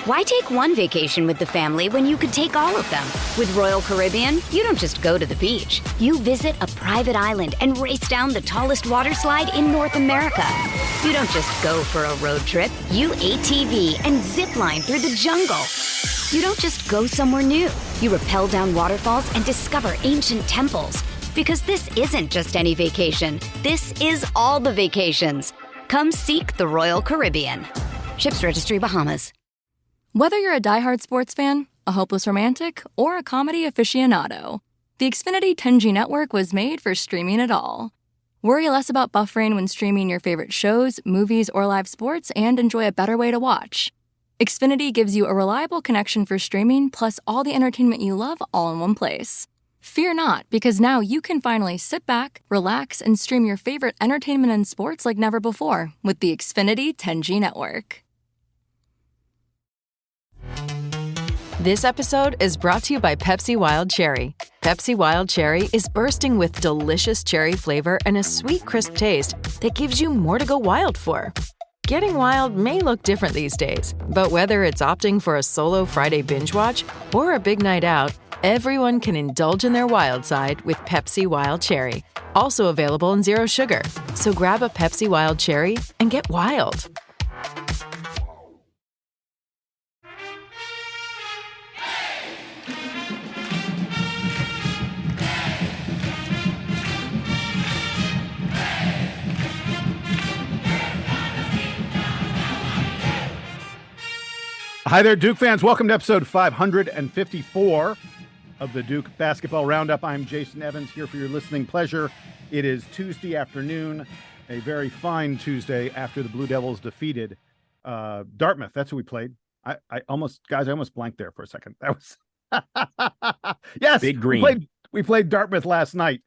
Why take one vacation with the family when you could take all of them? With Royal Caribbean, you don't just go to the beach. You visit a private island and race down the tallest water slide in North America. You don't just go for a road trip. You ATV and zip line through the jungle. You don't just go somewhere new. You rappel down waterfalls and discover ancient temples. Because this isn't just any vacation. This is all the vacations. Come seek the Royal Caribbean. Ships Registry, Bahamas. Whether you're a diehard sports fan, a hopeless romantic, or a comedy aficionado, the Xfinity 10G network was made for streaming it all. Worry less about buffering when streaming your favorite shows, movies, or live sports, and enjoy a better way to watch. Xfinity gives you a reliable connection for streaming, plus all the entertainment you love all in one place. Fear not, because now you can finally sit back, relax, and stream your favorite entertainment and sports like never before with the Xfinity 10G network. This episode is brought to you by Pepsi Wild Cherry. Pepsi Wild Cherry is bursting with delicious cherry flavor and a sweet, crisp taste that gives you more to go wild for. Getting wild may look different these days, but whether it's opting for a solo Friday binge watch or a big night out, everyone can indulge in their wild side with Pepsi Wild Cherry. Also available in Zero Sugar. So grab a Pepsi Wild Cherry and get wild. Hi there, Duke fans. Welcome to episode 554 of the Duke Basketball Roundup. I'm Jason Evans here for your listening pleasure. It is Tuesday afternoon, a very fine Tuesday after the Blue Devils defeated Dartmouth. That's who we played. I almost blanked there for a second. That was yes, Big Green. We played Dartmouth last night.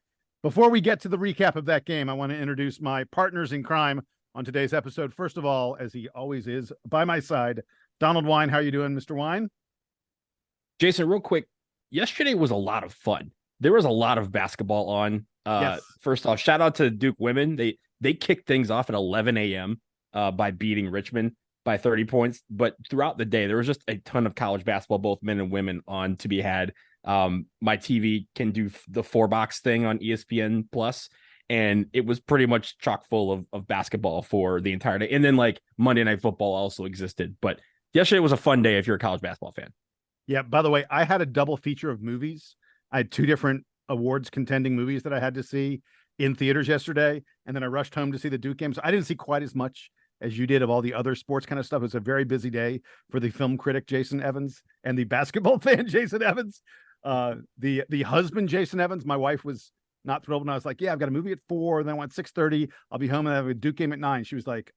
Before we get to the recap of that game, I want to introduce my partners in crime on today's episode. First of all, as he always is, by my side, Donald Wine. How are you doing, Mr. Wine? Jason, real quick. Yesterday was a lot of fun. There was a lot of basketball on. Yes. First off, shout out to Duke women. They kicked things off at 11 a.m. By beating Richmond by 30 points. But throughout the day, there was just a ton of college basketball, both men and women, on to be had. My TV can do the 4-box thing on ESPN Plus, and it was pretty much chock full of basketball for the entire day. And then like Monday Night Football also existed. But yesterday was a fun day if you're a college basketball fan. Yeah, by the way, I had a double feature of movies. I had two different awards contending movies that I had to see in theaters yesterday, and then I rushed home to see the Duke games. I didn't see quite as much as you did of all the other sports kind of stuff. It was a very busy day for the film critic Jason Evans and the basketball fan Jason Evans. The husband Jason Evans, my wife was not thrilled when I was like, yeah, I've got a movie at 4, then I went 6:30. I'll be home and I have a Duke game at 9. She was like,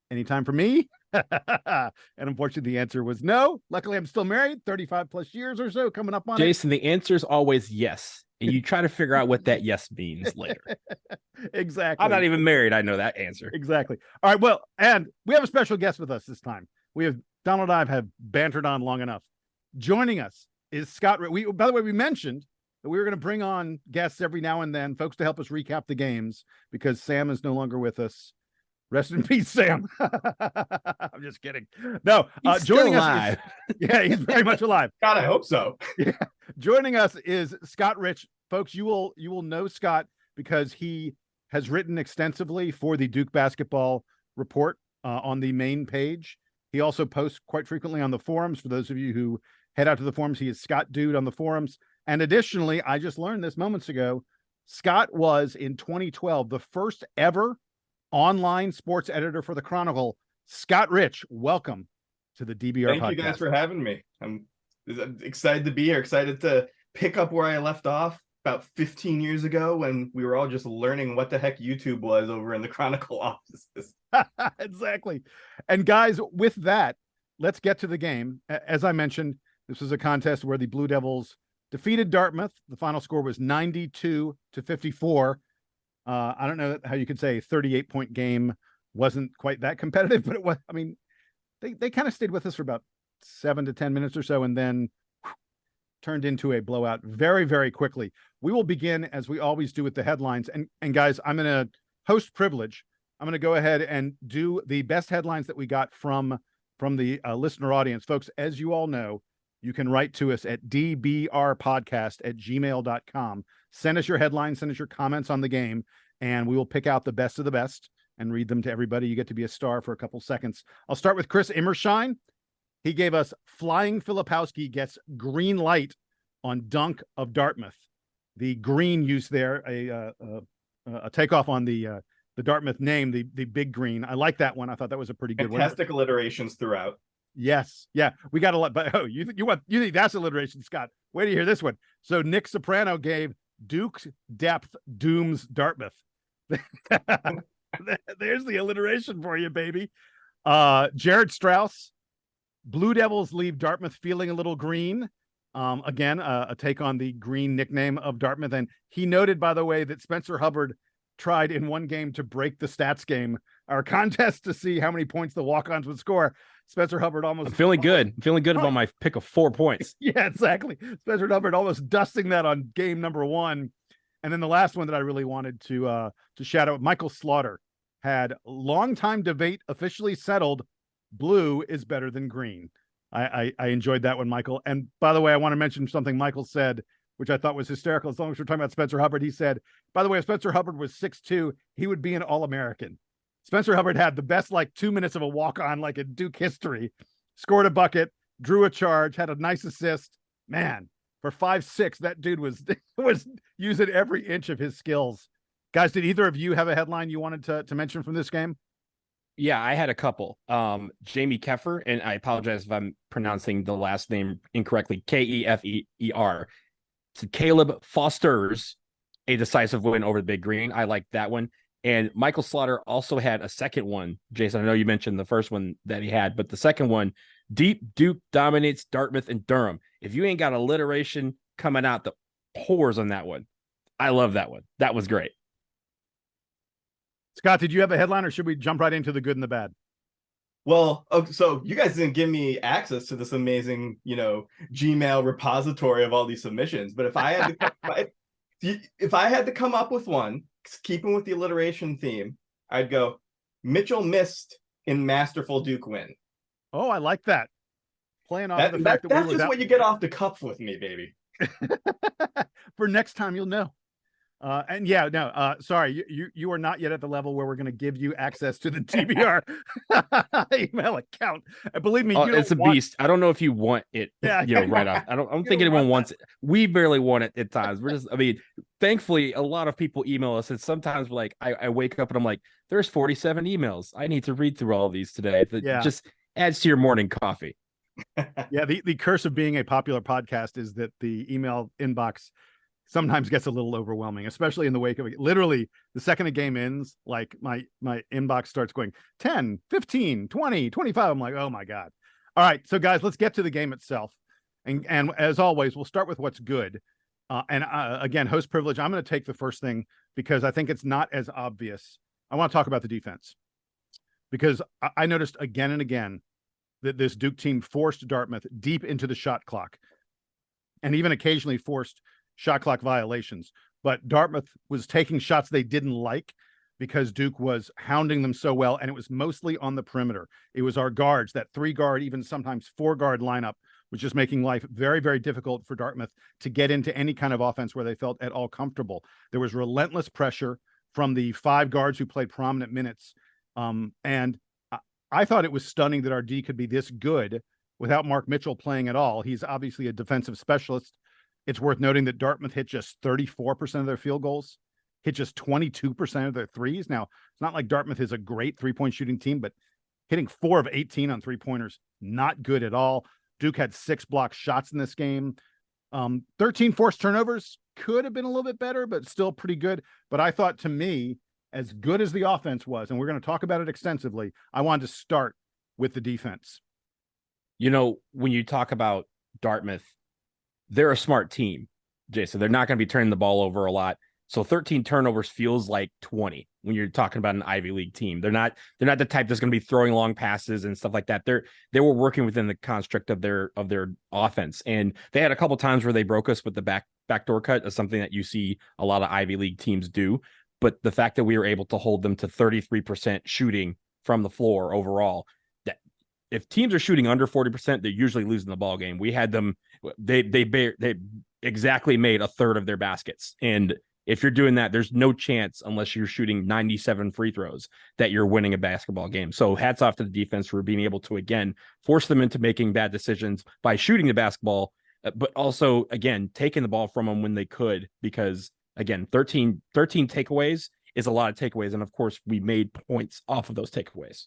anytime for me? And unfortunately, the answer was no. Luckily, I'm still married, 35 plus years or so coming up on Jason, the answer is always yes. And you try to figure out what that yes means later. Exactly. I'm not even married. I know that answer. Exactly. All right. Well, and we have a special guest with us this time. Donald and I have bantered on long enough. Joining us is Scott. By the way, we mentioned that we were going to bring on guests every now and then, folks to help us recap the games because Sam is no longer with us. Rest in peace, Sam. I'm just kidding. No, He's joining still us. alive. Yeah, he's very much alive. God, I hope so. Yeah. Joining us is Scott Rich. Folks, you will know Scott because he has written extensively for the Duke Basketball Report on the main page. He also posts quite frequently on the forums. For those of you who head out to the forums, he is Scott Dude on the forums. And additionally, I just learned this moments ago, Scott was in 2012 the first ever online sports editor for the Chronicle. Scott Rich, welcome to the DBR podcast. Thank you guys for having me. I'm excited to be here, excited to pick up where I left off about 15 years ago when we were all just learning what the heck YouTube was over in the Chronicle offices. Exactly. And guys, with that, let's get to the game. As I mentioned, this was a contest where the Blue Devils defeated Dartmouth. The final score was 92-54. I don't know how you could say a 38-point game wasn't quite that competitive, but it was. I mean, they kind of stayed with us for about 7 to 10 minutes or so, and then turned into a blowout very, very quickly. We will begin, as we always do, with the headlines. And guys, I'm going to host privilege. I'm going to go ahead and do the best headlines that we got from from the listener audience. Folks, as you all know, you can write to us at dbrpodcast@gmail.com. Send us your headlines, send us your comments on the game, and we will pick out the best of the best and read them to everybody. You get to be a star for a couple seconds. I'll start with Chris Immershine. He gave us Flying Filipowski gets green light on dunk of Dartmouth. The green use there, a takeoff on the Dartmouth name, the Big Green. I like that one. I thought that was a pretty good one. Fantastic alliterations throughout. Yes. Yeah. We got a lot, but you think that's alliteration, Scott. Wait to hear this one. So Nick Soprano gave Duke's depth dooms Dartmouth. There's the alliteration for you, baby. Jared Strauss, Blue Devils leave Dartmouth feeling a little green. Again, a take on the green nickname of Dartmouth. And he noted, by the way, that Spencer Hubbard tried in one game to break the stats game, our contest to see how many points the walk-ons would score. Spencer Hubbard almost... I'm feeling good. I'm feeling good about my pick of 4 points. Yeah, exactly. Spencer Hubbard almost dusting that on game number 1. And then the last one that I really wanted to shout out, Michael Slaughter had long-time debate officially settled. Blue is better than green. I enjoyed that one, Michael. And by the way, I want to mention something Michael said, which I thought was hysterical. As long as we're talking about Spencer Hubbard, he said, by the way, if Spencer Hubbard was 6'2", he would be an All-American. Spencer Hubbard had the best 2 minutes of a walk-on in Duke history, scored a bucket, drew a charge, had a nice assist. Man, for 5'6", that dude was using every inch of his skills. Guys, did either of you have a headline you wanted to mention from this game? Yeah, I had a couple. Jamie Keffer, and I apologize if I'm pronouncing the last name incorrectly, Keffer. So Caleb Foster's a decisive win over the Big Green. I like that one. And Michael Slaughter also had a second one. Jason, I know you mentioned the first one that he had, but the second one, Deep Duke dominates Dartmouth and Durham. If you ain't got alliteration coming out the pores on that one, I love that one. That was great. Scott, did you have a headline, or should we jump right into the good and the bad? Well, so you guys didn't give me access to this amazing, Gmail repository of all these submissions. But if I had to come up with one, keeping with the alliteration theme, I'd go Mitchell missed in masterful Duke win. Oh, I like that. Playing off the fact that that's just what you get off the cuff with me, baby. For next time, you'll know. Sorry, you are not yet at the level where we're going to give you access to the TBR email account. And believe me, it's a beast. I don't know if you want it, right off. I don't think anyone wants it. We barely want it at times. Thankfully, a lot of people email us, and sometimes I wake up and I'm like, there's 47 emails. I need to read through all of these today. It just adds to your morning coffee. Yeah, the curse of being a popular podcast is that the email inbox sometimes gets a little overwhelming, especially in the wake of it. Literally, the second a game ends, my inbox starts going 10, 15, 20, 25. I'm like, oh my God. All right. So guys, let's get to the game itself. And as always, we'll start with what's good. Again, host privilege. I'm going to take the first thing because I think it's not as obvious. I want to talk about the defense because I noticed again and again that this Duke team forced Dartmouth deep into the shot clock and even occasionally forced shot clock violations, but Dartmouth was taking shots they didn't like because Duke was hounding them so well, and it was mostly on the perimeter. It was our guards, that 3-guard, even sometimes 4-guard lineup, was just making life very, very difficult for Dartmouth to get into any kind of offense where they felt at all comfortable. There was relentless pressure from the 5 guards who played prominent minutes, and I thought it was stunning that our D could be this good without Mark Mitchell playing at all. He's obviously a defensive specialist. It's worth noting that Dartmouth hit just 34% of their field goals, hit just 22% of their threes. Now, it's not like Dartmouth is a great three-point shooting team, but hitting 4 of 18 on three-pointers, not good at all. Duke had 6 blocked shots in this game. 13 forced turnovers, could have been a little bit better, but still pretty good. But I thought, to me, as good as the offense was, and we're going to talk about it extensively, I wanted to start with the defense. When you talk about Dartmouth, they're a smart team, Jason. They're not going to be turning the ball over a lot. So 13 turnovers feels like 20 when you're talking about an Ivy League team. They're not the type that's going to be throwing long passes and stuff like that. They were working within the construct of their offense. And they had a couple times where they broke us with the backdoor cut, is something that you see a lot of Ivy League teams do. But the fact that we were able to hold them to 33% shooting from the floor overall, if teams are shooting under 40%, they're usually losing the ball game. We had them, they exactly made a third of their baskets. And if you're doing that, there's no chance, unless you're shooting 97 free throws, that you're winning a basketball game. So hats off to the defense for being able to, again, force them into making bad decisions by shooting the basketball, but also, again, taking the ball from them when they could, because, again, 13 takeaways is a lot of takeaways. And, of course, we made points off of those takeaways.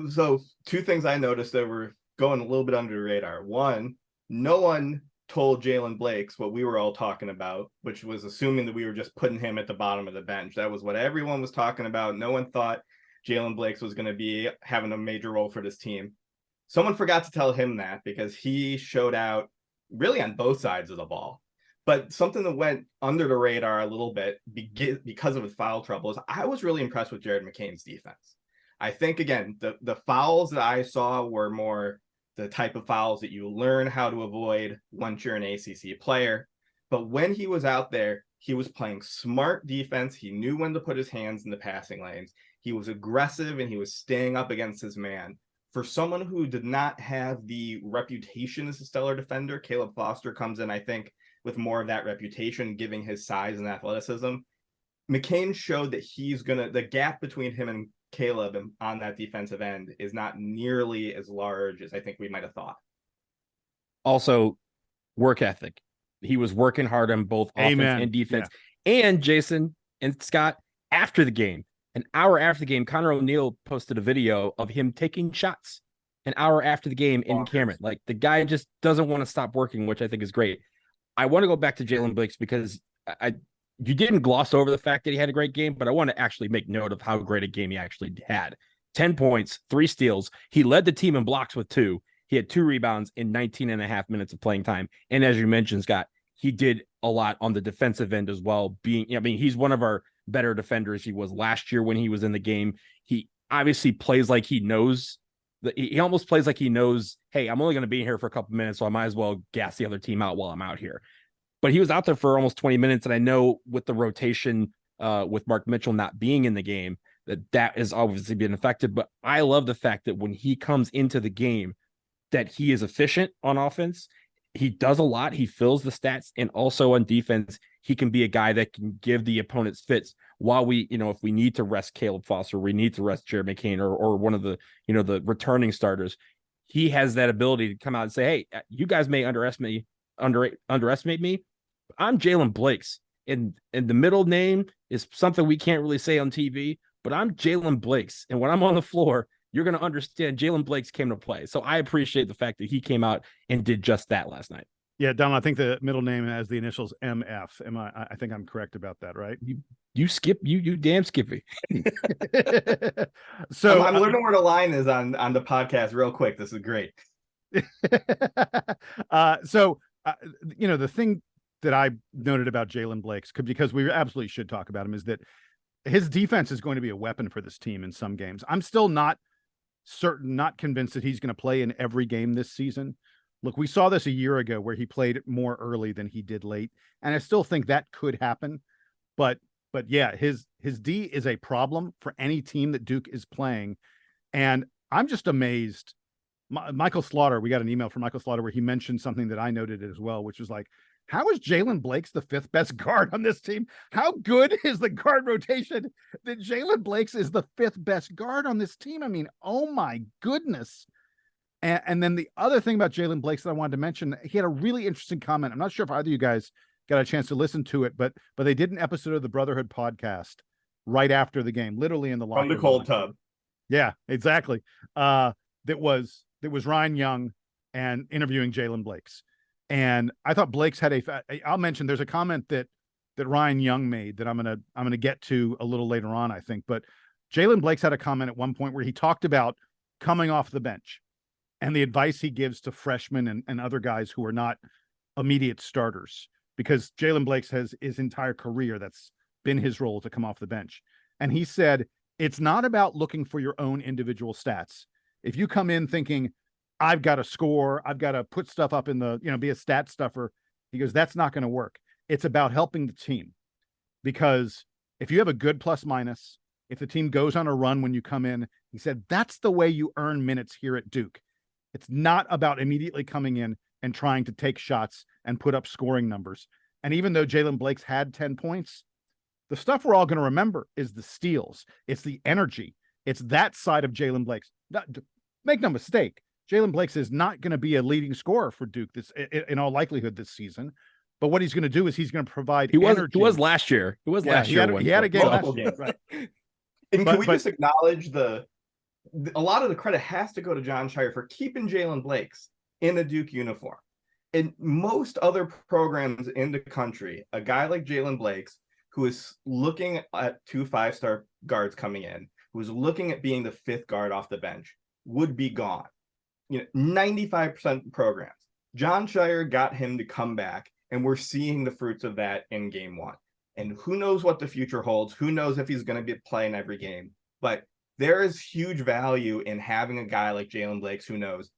So two things I noticed that were going a little bit under the radar. One, no one told Jalen Blakes what we were all talking about, which was assuming that we were just putting him at the bottom of the bench. That was what everyone was talking about. No one thought Jalen Blakes was going to be having a major role for this team. Someone forgot to tell him that, because he showed out really on both sides of the ball. But something that went under the radar a little bit because of his foul troubles, I was really impressed with Jared McCain's defense. I think, again, the fouls that I saw were more the type of fouls that you learn how to avoid once you're an ACC player. But when he was out there, he was playing smart defense. He knew when to put his hands in the passing lanes. He was aggressive, and he was staying up against his man. For someone who did not have the reputation as a stellar defender, Caleb Foster comes in, I think, with more of that reputation, giving his size and athleticism. McCain showed that the gap between him and Caleb on that defensive end is not nearly as large as I think we might have thought. Also, work ethic. He was working hard on both offense and defense. Yeah. And Jason and Scott, after the game, an hour after the game, Connor O'Neill posted a video of him taking shots an hour after the game in Cameron. Like, the guy just doesn't want to stop working, which I think is great. I want to go back to Jalen Blakes, because you didn't gloss over the fact that he had a great game, but I want to actually make note of how great a game he actually had. 10 points, 3 steals. He led the team in blocks with 2. He had 2 rebounds in 19 and a half minutes of playing time. And as you mentioned, Scott, he did a lot on the defensive end as well. He's one of our better defenders. He was last year when he was in the game. He obviously plays like he knows that he almost plays like he knows, hey, I'm only going to be here for a couple minutes, so I might as well gas the other team out while I'm out here. But he was out there for almost 20 minutes. And I know with the rotation, with Mark Mitchell not being in the game, that has obviously been affected. But I love the fact that when he comes into the game, that he is efficient on offense. He does a lot. He fills the stats. And also on defense, he can be a guy that can give the opponents fits while we, if we need to rest Caleb Foster, we need to rest Jared McCain or one of the, the returning starters. He has that ability to come out and say, hey, you guys may underestimate me. I'm Jalen Blakes. And the middle name is something we can't really say on TV, but I'm Jalen Blakes. And when I'm on the floor, you're going to understand Jalen Blakes came to play. So I appreciate the fact that he came out and did just that last night. Yeah, Donald, I think the middle name has the initials MF. I think I'm correct about that, right? You damn Skippy. So I'm learning where the line is on the podcast real quick. This is great. The thing that I noted about Jalen Blakes, because we absolutely should talk about him, is that his defense is going to be a weapon for this team in some games. I'm still not convinced that he's going to play in every game this season. Look, we saw this a year ago where he played more early than he did late, and I still think that could happen. But yeah, his D is a problem for any team that Duke is playing, and I'm just amazed. Michael Slaughter, we got an email from Michael Slaughter where he mentioned something that I noted as well, which was like, how is Jalen Blakes the 5th best guard on this team? How good is the guard rotation that Jalen Blakes is the 5th best guard on this team? I mean, oh my goodness. And then the other thing about Jalen Blakes that I wanted to mention, he had a really interesting comment. I'm not sure if either of you guys got a chance to listen to it, but they did an episode of the Brotherhood podcast right after the game, literally in the locker room. From the cold tub. Yeah, exactly. That was Ryan Young and interviewing Jalen Blakes. And I thought Blakes had I'll mention there's a comment that Ryan Young made that I'm gonna get to a little later on, I think. But Jalen Blakes had a comment at one point where he talked about coming off the bench and the advice he gives to freshmen and other guys who are not immediate starters, because Jalen Blakes has his entire career that's been his role to come off the bench. And he said, it's not about looking for your own individual stats. If you come in thinking, I've got to score, I've got to put stuff up in the, be a stat stuffer, he goes, that's not going to work. It's about helping the team, because if you have a good plus minus, if the team goes on a run when you come in, he said, that's the way you earn minutes here at Duke. It's not about immediately coming in and trying to take shots and put up scoring numbers. And even though Jalen Blake's had 10 points, the stuff we're all going to remember is the steals. It's the energy. It's that side of Jalen Blake's. Make no mistake, Jalen Blake's is not going to be a leading scorer for Duke this in all likelihood this season. But what he's going to do is he's going to provide energy. He was last year. He was last year. He had a game last year. Right. And can we just acknowledge a lot of the credit has to go to Jon Scheyer for keeping Jalen Blake's in a Duke uniform. In most other programs in the country, a guy like Jalen Blake's, who is looking at 2 5-star guards coming in, who is looking at being the 5th guard off the bench, would be gone. 95% of programs. Jon Scheyer got him to come back, and we're seeing the fruits of that in game 1. And who knows what the future holds? Who knows if he's going to be playing every game? But there is huge value in having a guy like Jalen Blake's who knows,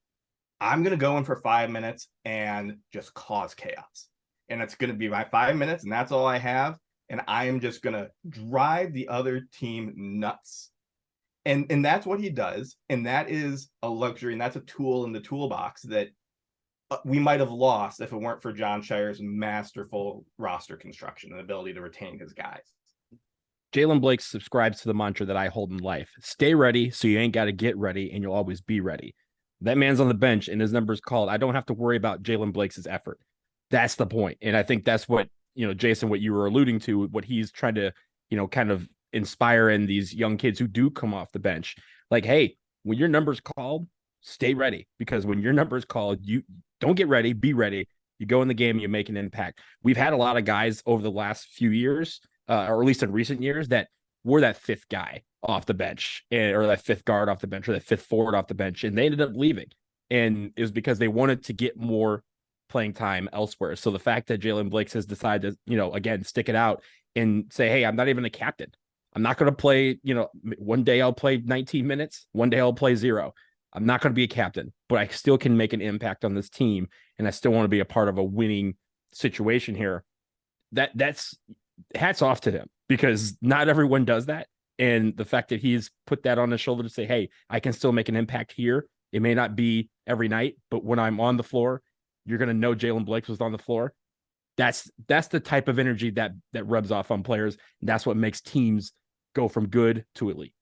I'm going to go in for 5 minutes and just cause chaos. And it's going to be my 5 minutes, and that's all I have. And I am just going to drive the other team nuts. And that's what he does. And that is a luxury, and that's a tool in the toolbox that we might have lost if it weren't for Jon Scheyer's masterful roster construction and ability to retain his guys. Jalen Blake subscribes to the mantra that I hold in life. Stay ready so you ain't got to get ready, and you'll always be ready. That man's on the bench and his number's called. I don't have to worry about Jalen Blake's effort. That's the point. And I think that's what, Jason, what you were alluding to, what he's trying to, kind of inspire in these young kids who do come off the bench. Like, hey, when your number's called, stay ready, because when your number is called, you don't get ready, be ready. You go in the game, you make an impact. We've had a lot of guys over the last few years, or at least in recent years, that were that 5th guy off the bench, or that 5th guard off the bench, or that 5th forward off the bench, and they ended up leaving. And it was because they wanted to get more playing time elsewhere. So the fact that Jalen Blake has decided to, again, stick it out and say, hey, I'm not even a captain. I'm not going to play, one day I'll play 19 minutes, one day I'll play 0. I'm not going to be a captain, but I still can make an impact on this team, and I still want to be a part of a winning situation here. That's hats off to him, because not everyone does that. And the fact that he's put that on his shoulder to say, hey, I can still make an impact here. It may not be every night, but when I'm on the floor, you're going to know Jalen Blake was on the floor. That's the type of energy that rubs off on players. And that's what makes teams go from good to elite.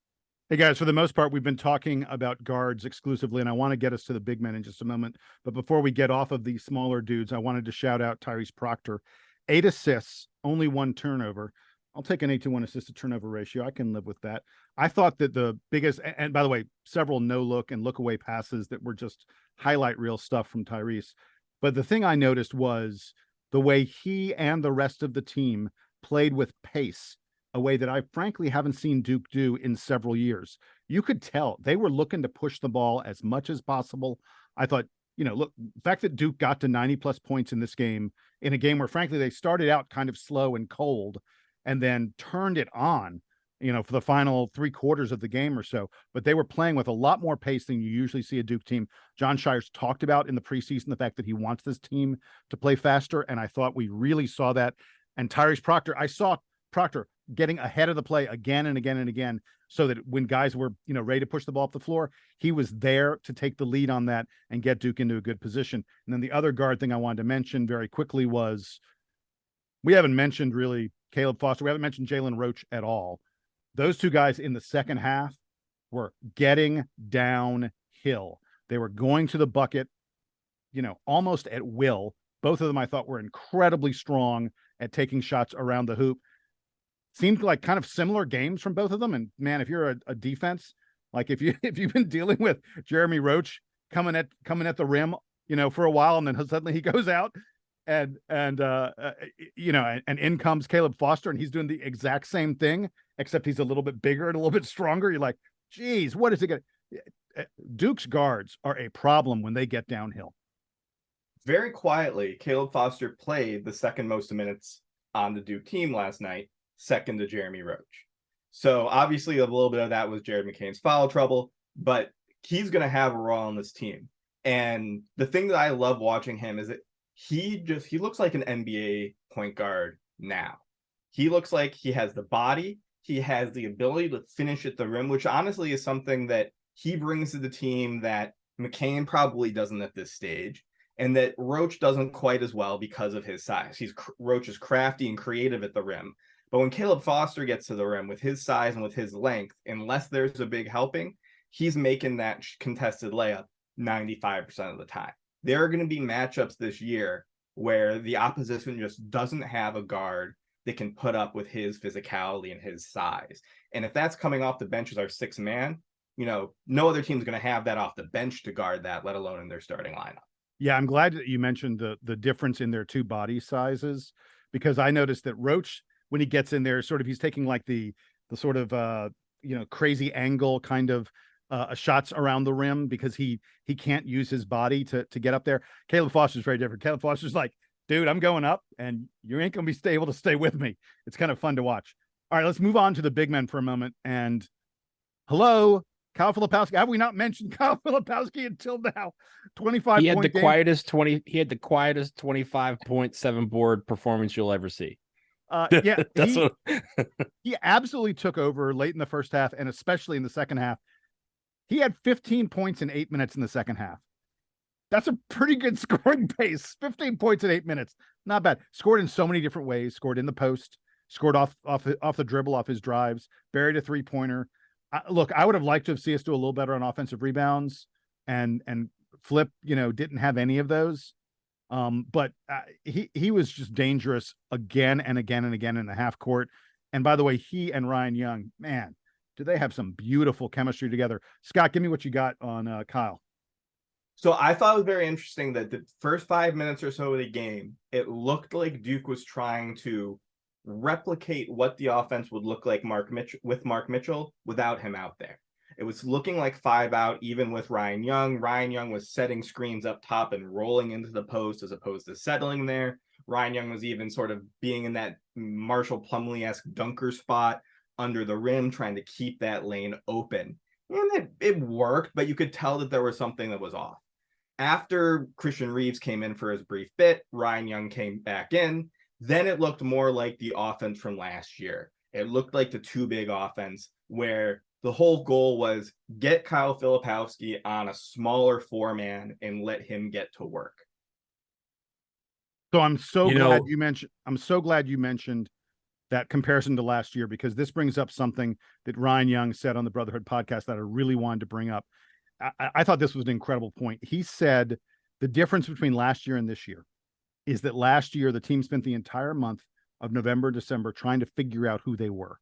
Hey guys, for the most part, we've been talking about guards exclusively, and I want to get us to the big men in just a moment. But before we get off of these smaller dudes, I wanted to shout out Tyrese Proctor. 8 assists, only 1 turnover. I'll take an 8-to-1 assist to turnover ratio. I can live with that. I thought that the biggest, and by the way, several no-look and look-away passes that were just highlight reel stuff from Tyrese. But the thing I noticed was the way he and the rest of the team played with pace, a way that I frankly haven't seen Duke do in several years. You could tell they were looking to push the ball as much as possible. I thought, look, the fact that Duke got to 90+ points in this game, in a game where frankly they started out kind of slow and cold and then turned it on, for the final 3/4 of the game or so, but they were playing with a lot more pace than you usually see a Duke team. Jon Scheyer's talked about in the preseason the fact that he wants this team to play faster, and I thought we really saw that. And Tyrese Proctor, I saw Proctor getting ahead of the play again and again and again, so that when guys were, ready to push the ball up the floor, he was there to take the lead on that and get Duke into a good position. And then the other guard thing I wanted to mention very quickly was, we haven't mentioned really Caleb Foster. We haven't mentioned Jalen Roach at all. Those two guys in the second half were getting downhill. They were going to the bucket, almost at will. Both of them, I thought, were incredibly strong at taking shots around the hoop. Seemed like kind of similar games from both of them. And man, if you're a defense, like if you've been dealing with Jeremy Roach coming at the rim, for a while, and then suddenly he goes out and in comes Caleb Foster, and he's doing the exact same thing, except he's a little bit bigger and a little bit stronger. You're like, geez, what is it going to? Duke's guards are a problem when they get downhill. Very quietly, Caleb Foster played the second most minutes on the Duke team last night, second to Jeremy Roach. So obviously a little bit of that was Jared McCain's foul trouble, but he's going to have a role on this team. And the thing that I love watching him is that he looks like an NBA point guard now. He looks like he has the body, He has the ability to finish at the rim, which honestly is something that he brings to the team that McCain probably doesn't at this stage, and that Roach doesn't quite as well because of his size. Roach is crafty and creative at the rim. But when Caleb Foster gets to the rim with his size and with his length, unless there's a big helping, he's making that contested layup 95% of the time. There are going to be matchups this year where the opposition just doesn't have a guard that can put up with his physicality and his size. And if that's coming off the bench as our sixth man, no other team's going to have that off the bench to guard that, let alone in their starting lineup. Yeah, I'm glad that you mentioned the difference in their two body sizes, because I noticed that Roach, when he gets in there, he's taking like the sort of crazy angle kind of shots around the rim because he can't use his body to get up there. Caleb Foster's very different. Caleb Foster's like, dude, I'm going up and you ain't going to be able to stay with me. It's kind of fun to watch. All right, let's move on to the big men for a moment. And hello, Kyle Filipowski. Have we not mentioned Kyle Filipowski until now? 25 He had point the game. quietest 25.7 board performance you'll ever see. Yeah, That's he absolutely took over late in the first half, and especially in the second half. He had 15 points in 8 minutes in the second half. That's a pretty good scoring pace. 15 points in 8 minutes. Not bad. Scored in so many different ways. Scored in the post. Scored off the dribble, off his drives. Buried a three-pointer. Look, I would have liked to have seen us do a little better on offensive rebounds. And Flip, didn't have any of those. But he was just dangerous again and again and again in the half court. And by the way, he and Ryan Young, man, do they have some beautiful chemistry together. Scott, give me what you got on Kyle. So I thought it was very interesting that the first 5 minutes or so of the game, it looked like Duke was trying to replicate what the offense would look like with Mark Mitchell without him out there. It was looking like 5 out, even with Ryan Young. Ryan Young was setting screens up top and rolling into the post as opposed to settling there. Ryan Young was even sort of being in that Marshall Plumlee-esque dunker spot under the rim, trying to keep that lane open. And it worked, but you could tell that there was something that was off. After Christian Reeves came in for his brief bit, Ryan Young came back in. Then it looked more like the offense from last year. It looked like the two big offense where the whole goal was get Kyle Filipowski on a smaller four-man and let him get to work. So I'm so glad you mentioned that comparison to last year, because this brings up something that Ryan Young said on the Brotherhood podcast that I really wanted to bring up. I thought this was an incredible point. He said the difference between last year and this year is that last year the team spent the entire month of November, December trying to figure out who they were.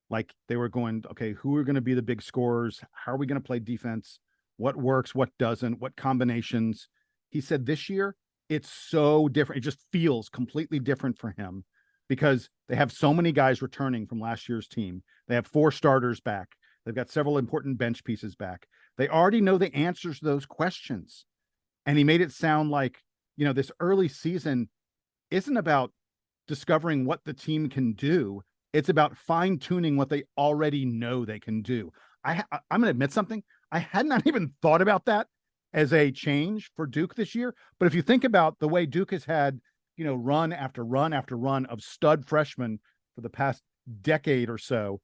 Like they were going, okay, who are going to be the big scorers? How are we going to play defense? What works? What doesn't? What combinations? He said this year, it's so different. It just feels completely different for him because they have so many guys returning from last year's team. They have 4 starters back. They've got several important bench pieces back. They already know the answers to those questions. And he made it sound like, this early season isn't about discovering what the team can do. It's about fine-tuning what they already know they can do. I'm going to admit something. I had not even thought about that as a change for Duke this year. But if you think about the way Duke has had, run after run after run of stud freshmen for the past decade or so,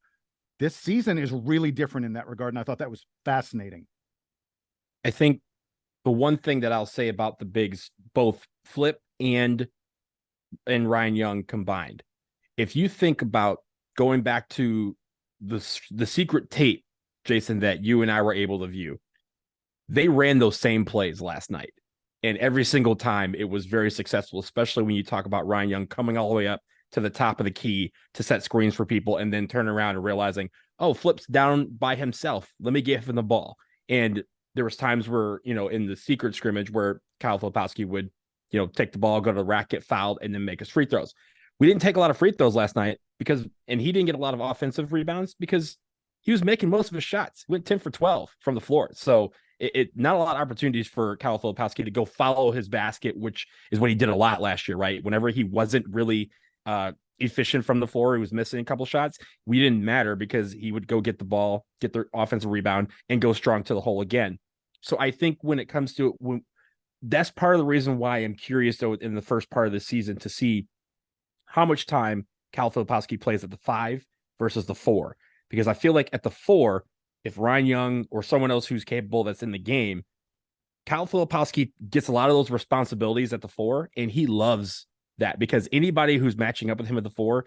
this season is really different in that regard. And I thought that was fascinating. I think the one thing that I'll say about the bigs, both Flip and Ryan Young combined, if you think about going back to the secret tape, Jason, that you and I were able to view, they ran those same plays last night. And every single time it was very successful, especially when you talk about Ryan Young coming all the way up to the top of the key to set screens for people and then turn around and realizing, oh, Flip's down by himself. Let me give him the ball. And there was times where, in the secret scrimmage where Kyle Filipowski would, take the ball, go to the rack, get fouled, and then make his free throws. We didn't take a lot of free throws last night and he didn't get a lot of offensive rebounds because he was making most of his shots. He went 10 for 12 from the floor. So it not a lot of opportunities for Kyle Filipowski to go follow his basket, which is what he did a lot last year, right? Whenever he wasn't really efficient from the floor, he was missing a couple shots. We didn't matter because he would go get the ball, get the offensive rebound, and go strong to the hole again. So I think when it comes to it, that's part of the reason why I'm curious, though, in the first part of the season to see how much time Kyle Filipowski plays at the 5 versus the 4, because I feel like at the 4, if Ryan Young or someone else who's capable that's in the game, Kyle Filipowski gets a lot of those responsibilities at the 4, and he loves that because anybody who's matching up with him at the 4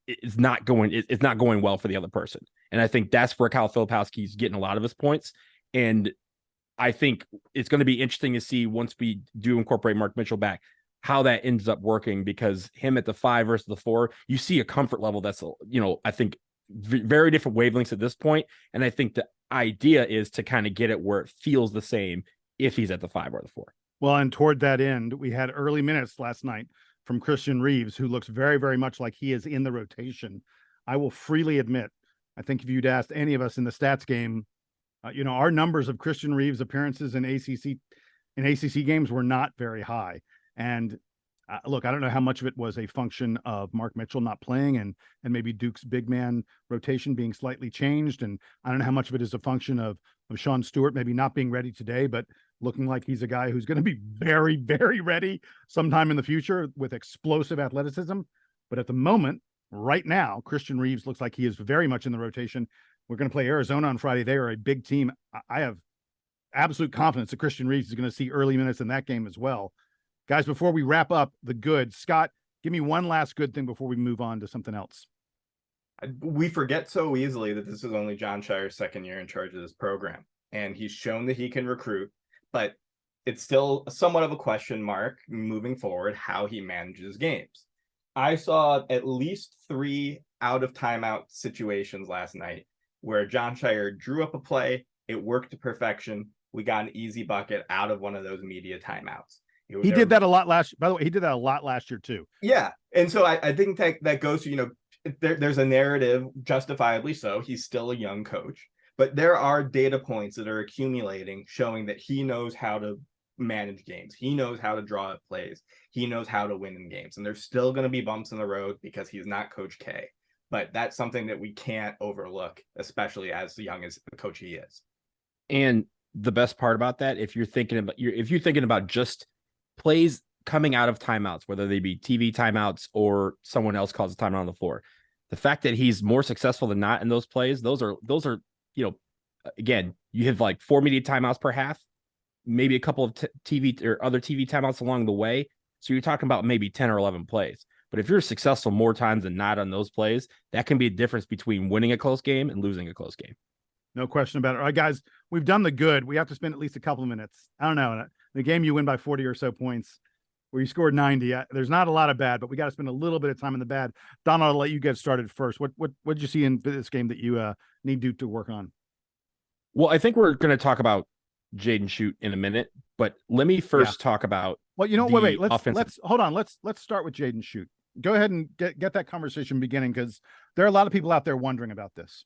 is not going, it's not going well for the other person. And I think that's where Kyle Filipowski is getting a lot of his points. And I think it's going to be interesting to see once we do incorporate Mark Mitchell back, how that ends up working, because him at the 5 versus the 4, you see a comfort level that's, I think very different wavelengths at this point. And I think the idea is to kind of get it where it feels the same if he's at the 5 or the 4. Well, and toward that end, we had early minutes last night from Christian Reeves, who looks very, very much like he is in the rotation. I will freely admit, I think if you'd asked any of us in the stats game, our numbers of Christian Reeves appearances in ACC games were not very high. And look, I don't know how much of it was a function of Mark Mitchell not playing and maybe Duke's big man rotation being slightly changed. And I don't know how much of it is a function of Sean Stewart maybe not being ready today, but looking like he's a guy who's going to be very, very ready sometime in the future with explosive athleticism. But at the moment, right now, Christian Reeves looks like he is very much in the rotation. We're going to play Arizona on Friday. They are a big team. I have absolute confidence that Christian Reeves is going to see early minutes in that game as well. Guys, before we wrap up the good, Scott, give me one last good thing before we move on to something else. We forget so easily that this is only Jon Scheyer's second year in charge of this program, and he's shown that he can recruit, but it's still somewhat of a question mark moving forward how he manages games. I saw at least 3 out of timeout situations last night where Jon Scheyer drew up a play, it worked to perfection, we got an easy bucket out of one of those media timeouts. He did that a lot last. By the way, he did that a lot last year too. Yeah, and so I think that goes to there's a narrative, justifiably so. He's still a young coach, but there are data points that are accumulating showing that he knows how to manage games. He knows how to draw up plays. He knows how to win in games, and there's still going to be bumps in the road because he's not Coach K. But that's something that we can't overlook, especially as young as the coach he is. And the best part about that, if you're thinking about just plays coming out of timeouts, whether they be TV timeouts or someone else calls a timeout on the floor, the fact that he's more successful than not in those plays, those are, again, you have like 4 media timeouts per half, maybe a couple of TV or other TV timeouts along the way. So you're talking about maybe 10 or 11 plays. But if you're successful more times than not on those plays, that can be a difference between winning a close game and losing a close game. No question about it. All right, guys, we've done the good. We have to spend at least a couple of minutes. I don't know. The game you win by 40 or so points where you scored 90. There's not a lot of bad, but we got to spend a little bit of time in the bad. Donald, I'll let you get started first. What did you see in this game that you need Duke to work on? Well, I think we're going to talk about Jaden Shoot in a minute, but let me first talk about. Well, wait. Let's hold on. Let's start with Jaden Shoot. Go ahead and get that conversation beginning, because there are a lot of people out there wondering about this.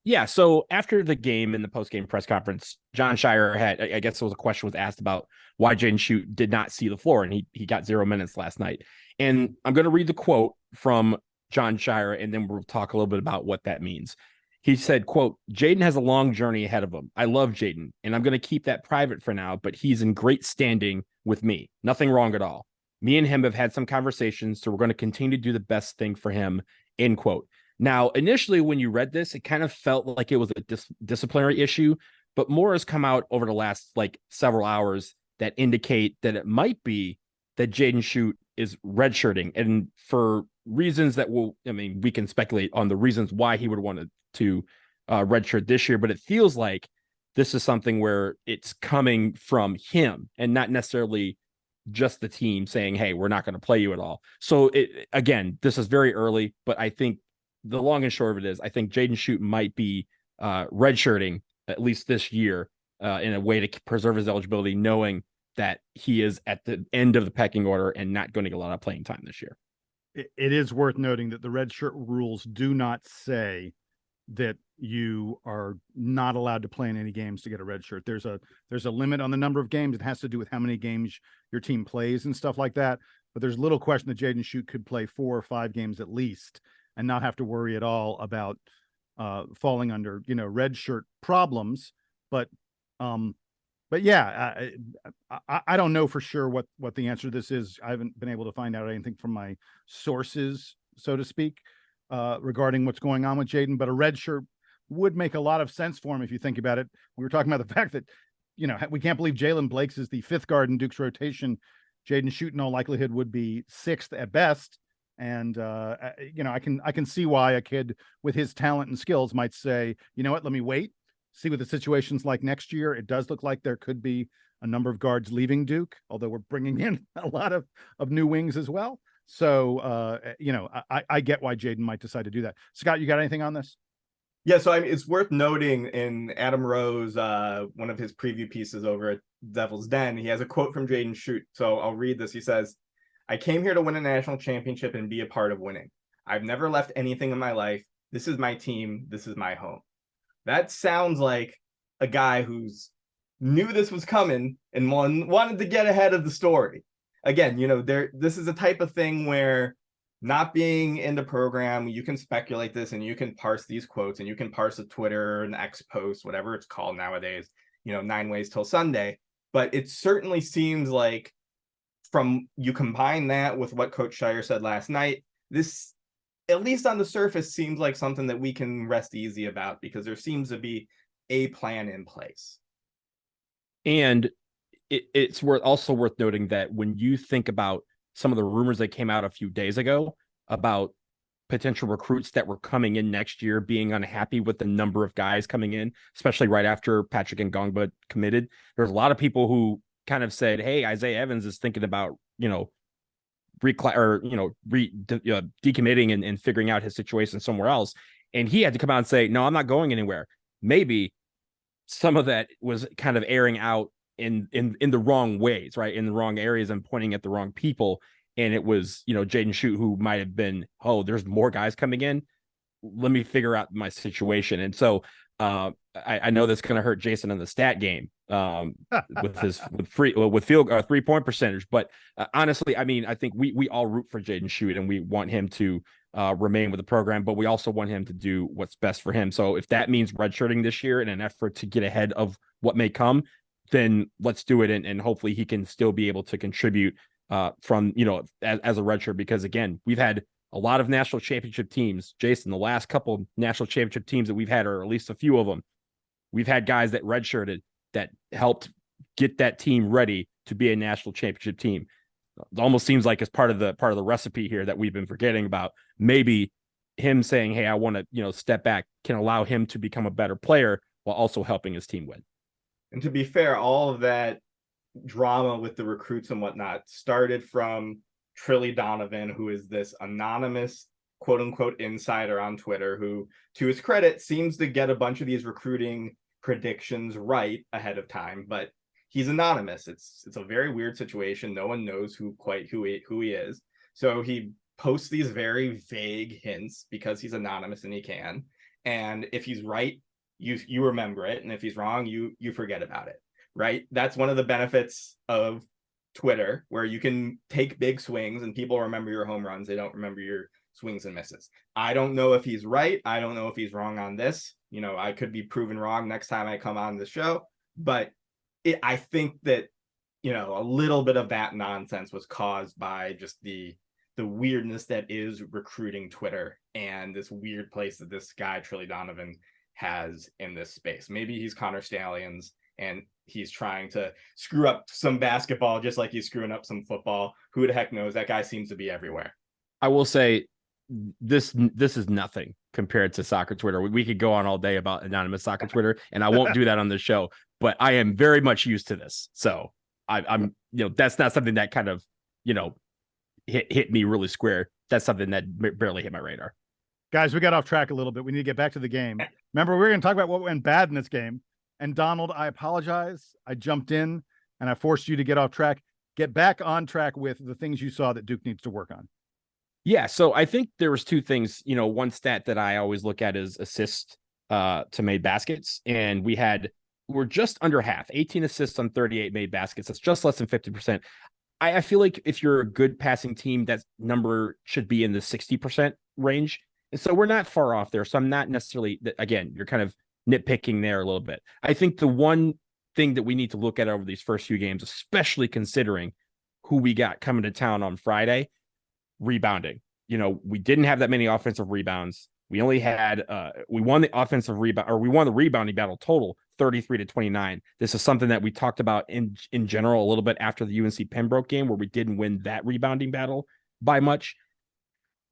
Yeah. So after the game in the post-game press conference, Jon Scheyer had, I guess a question was asked about why Jaden Shoot did not see the floor, and he got 0 minutes last night. And I'm going to read the quote from Jon Scheyer, and then we'll talk a little bit about what that means. He said, quote, "Jaden has a long journey ahead of him. I love Jaden, and I'm going to keep that private for now, but he's in great standing with me. Nothing wrong at all. Me and him have had some conversations, so we're going to continue to do the best thing for him," end quote. Now, initially, when you read this, it kind of felt like it was a disciplinary issue, but more has come out over the last several hours that indicate that it might be that Jaden Shoot is redshirting, and for reasons that we can speculate on the reasons why he would want to redshirt this year, but it feels like this is something where it's coming from him and not necessarily just the team saying, "Hey, we're not going to play you at all." So again, this is very early, but I think the long and short of it is, I think Jaden Shoot might be redshirting at least this year in a way to preserve his eligibility, knowing that he is at the end of the pecking order and not going to get a lot of playing time this year. It is worth noting that the redshirt rules do not say that you are not allowed to play in any games to get a red shirt. There's a limit on the number of games. It has to do with how many games your team plays and stuff like that. But there's little question that Jaden Shoot could play 4 or 5 games at least and not have to worry at all about falling under, red shirt problems. But yeah, I don't know for sure what the answer to this is. I haven't been able to find out anything from my sources, so to speak. regarding what's going on with Jaden, but a red shirt would make a lot of sense for him if you think about it. We were talking about the fact that, we can't believe Jalen Blakes is the fifth guard in Duke's rotation. Jaden Schutt in all likelihood would be sixth at best. And, I can see why a kid with his talent and skills might say, you know what, let me wait, see what the situation's like next year. It does look like there could be a number of guards leaving Duke, although we're bringing in a lot of new wings as well. So, I get why Jaden might decide to do that. Scott, you got anything on this? Yeah, so it's worth noting in Adam Rowe's one of his preview pieces over at Devil's Den, he has a quote from Jaden Schutt. So I'll read this. He says, "I came here to win a national championship and be a part of winning. I've never left anything in my life. This is my team. This is my home." That sounds like a guy who's knew this was coming and wanted to get ahead of the story. Again, this is a type of thing where not being in the program, you can speculate this and you can parse these quotes and you can parse a Twitter, an X post, whatever it's called nowadays, 9 ways till Sunday. But it certainly seems like you combine that with what Coach Scheyer said last night, this, at least on the surface, seems like something that we can rest easy about because there seems to be a plan in place. And it's also worth noting that when you think about some of the rumors that came out a few days ago about potential recruits that were coming in next year being unhappy with the number of guys coming in, especially right after Patrick Ngongba committed, there's a lot of people who kind of said, hey, Isaiah Evans is thinking about, decommitting and figuring out his situation somewhere else. And he had to come out and say, no, I'm not going anywhere. Maybe some of that was kind of airing out in the wrong ways, right? In the wrong areas and pointing at the wrong people. And it was, Jaden Schutt who might have been, oh, there's more guys coming in. Let me figure out my situation. And so I know that's going to hurt Jason in the stat game with 3-point percentage. But honestly, I think we all root for Jaden Schutt and we want him to remain with the program, but we also want him to do what's best for him. So if that means redshirting this year in an effort to get ahead of what may come, then let's do it. And hopefully he can still be able to contribute from, as a redshirt, because again, we've had a lot of national championship teams. Jason, the last couple national championship teams that we've had, or at least a few of them, we've had guys that redshirted that helped get that team ready to be a national championship team. It almost seems like it's part of the recipe here that we've been forgetting about. Maybe him saying, hey, I want to, step back, can allow him to become a better player while also helping his team win. And to be fair, all of that drama with the recruits and whatnot started from Trilly Donovan, who is this anonymous quote unquote insider on Twitter, who, to his credit, seems to get a bunch of these recruiting predictions right ahead of time, but he's anonymous. It's a very weird situation. No one knows who he is. So he posts these very vague hints because he's anonymous and he can. And if he's right, you remember it, and if he's wrong, you forget about it, right? That's one of the benefits of Twitter, where you can take big swings and people remember your home runs. They don't remember your swings and misses. I don't know if he's right. I don't know if he's wrong on this. I could be proven wrong next time I come on the show, but I think that, a little bit of that nonsense was caused by just the weirdness that is recruiting Twitter and this weird place that this guy, Trilly Donovan, has in this space. Maybe he's Connor Stallions and he's trying to screw up some basketball just like he's screwing up some football. Who the heck knows? That guy seems to be everywhere. I will say this is nothing compared to soccer Twitter. We could go on all day about anonymous soccer Twitter, and I won't do that on the show, but I am very much used to this. So I'm that's not something that kind of, hit me really square. That's something that barely hit my radar. Guys, we got off track a little bit. We need to get back to the game. Remember, we were going to talk about what went bad in this game. And Donald, I apologize. I jumped in and I forced you to get off track. Get back on track with the things you saw that Duke needs to work on. Yeah, so I think there was two things. One stat that I always look at is assists to made baskets. And we're just under half, 18 assists on 38 made baskets. That's just less than 50%. I feel like if you're a good passing team, that number should be in the 60% range. And so we're not far off there. So I'm not necessarily, again, you're kind of nitpicking there a little bit. I think the one thing that we need to look at over these first few games, especially considering who we got coming to town on Friday, rebounding. we didn't have that many offensive rebounds. We only had we won the offensive rebound, or we won the rebounding battle total 33-29. This is something that we talked about in general a little bit after the UNC Pembroke game, where we didn't win that rebounding battle by much.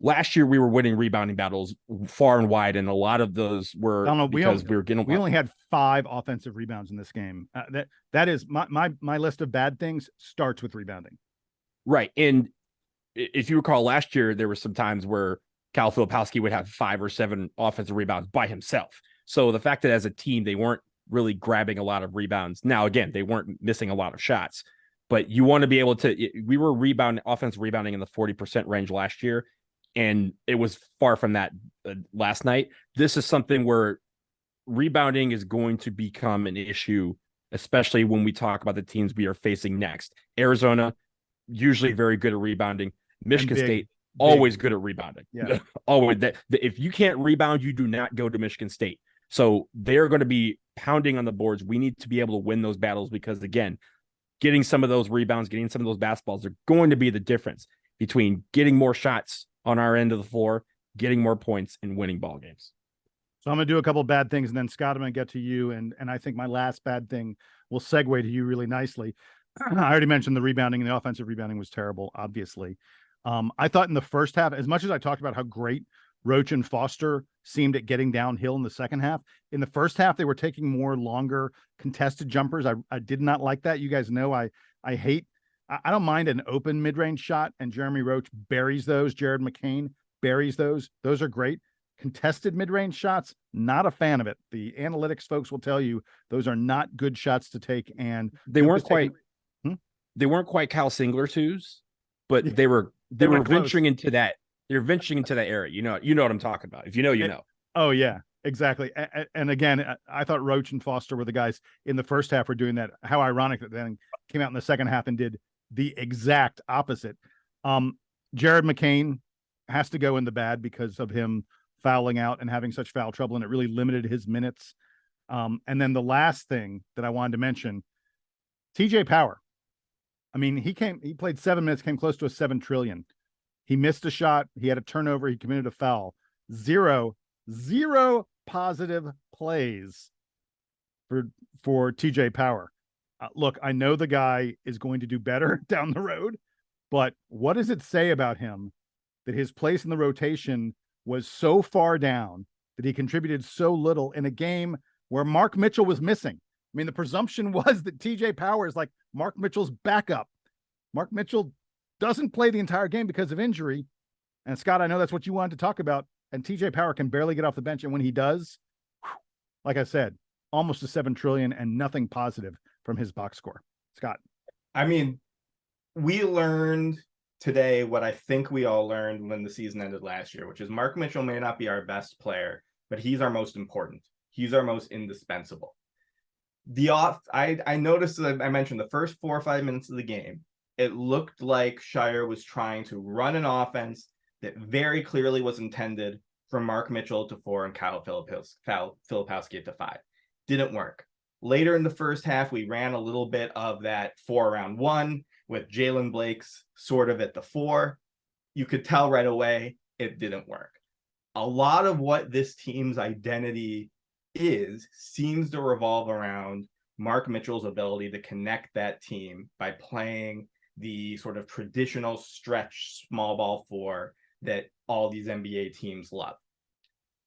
Last year we were winning rebounding battles far and wide, and a lot of those were because we were getting. We only had 5 offensive rebounds in this game. That is my list of bad things starts with rebounding. Right, and if you recall, last year there were some times where Kyle Filipowski would have 5 or 7 offensive rebounds by himself. So the fact that as a team they weren't really grabbing a lot of rebounds. Now, again, they weren't missing a lot of shots, but you want to be able to. We were offensive rebounding in the 40% range last year, and it was far from that last night. This is something where rebounding is going to become an issue, especially when we talk about the teams we are facing next. Arizona, usually very good at rebounding. Michigan State, always good at rebounding. Yeah. Always. If you can't rebound, you do not go to Michigan State. So they're going to be pounding on the boards. We need to be able to win those battles because, again, getting some of those rebounds, getting some of those basketballs are going to be the difference between getting more shots on our end of the floor, getting more points, and winning ball games. So I'm going to do a couple of bad things, and then Scott, I'm going to get to you. And I think my last bad thing will segue to you really nicely. I already mentioned the rebounding, and the offensive rebounding was terrible, obviously. I thought in the first half, as much as I talked about how great Roach and Foster seemed at getting downhill in the second half, in the first half, they were taking more longer contested jumpers. I did not like that. You guys know I don't mind an open mid-range shot, and Jeremy Roach buries those. Jared McCain buries those. Those are great. Contested mid-range shots, not a fan of it. The analytics folks will tell you those are not good shots to take, and they weren't quite Kyle Singler twos, but they were venturing into that. They're venturing into that area. You know what I'm talking about. If you know, you know. Oh yeah, exactly. And again, I thought Roach and Foster were the guys in the first half were doing that. How ironic that then came out in the second half and did the exact opposite. Jared McCain has to go in the bad because of him fouling out and having such foul trouble, and it really limited his minutes. And then the last thing that I wanted to mention, TJ Power. I mean, he played 7 minutes, came close to a 7 trillion. He missed a shot. He had a turnover. He committed a foul. Zero positive plays for TJ Power. Look, I know the guy is going to do better down the road, but what does it say about him that his place in the rotation was so far down, that he contributed so little in a game where Mark Mitchell was missing? I mean, the presumption was that TJ Power is like Mark Mitchell's backup. Mark Mitchell doesn't play the entire game because of injury. And Scott, I know that's what you wanted to talk about. And TJ Power can barely get off the bench. And when he does, like I said, almost a 7 trillion and nothing positive from his box score. Scott. I mean, we learned today what I think we all learned when the season ended last year, which is Mark Mitchell may not be our best player, but he's our most important. He's our most indispensable. I noticed that I mentioned the first 4 or 5 minutes of the game, it looked like Scheyer was trying to run an offense that very clearly was intended for Mark Mitchell to 4 and Kyle Filipowski to 5. Didn't work. Later in the first half, we ran a little bit of that 4-around-1 with Jalen Blake's sort of at the 4. You could tell right away it didn't work. A lot of what this team's identity seems to revolve around Mark Mitchell's ability to connect that team by playing the sort of traditional stretch small ball 4 that all these NBA teams love.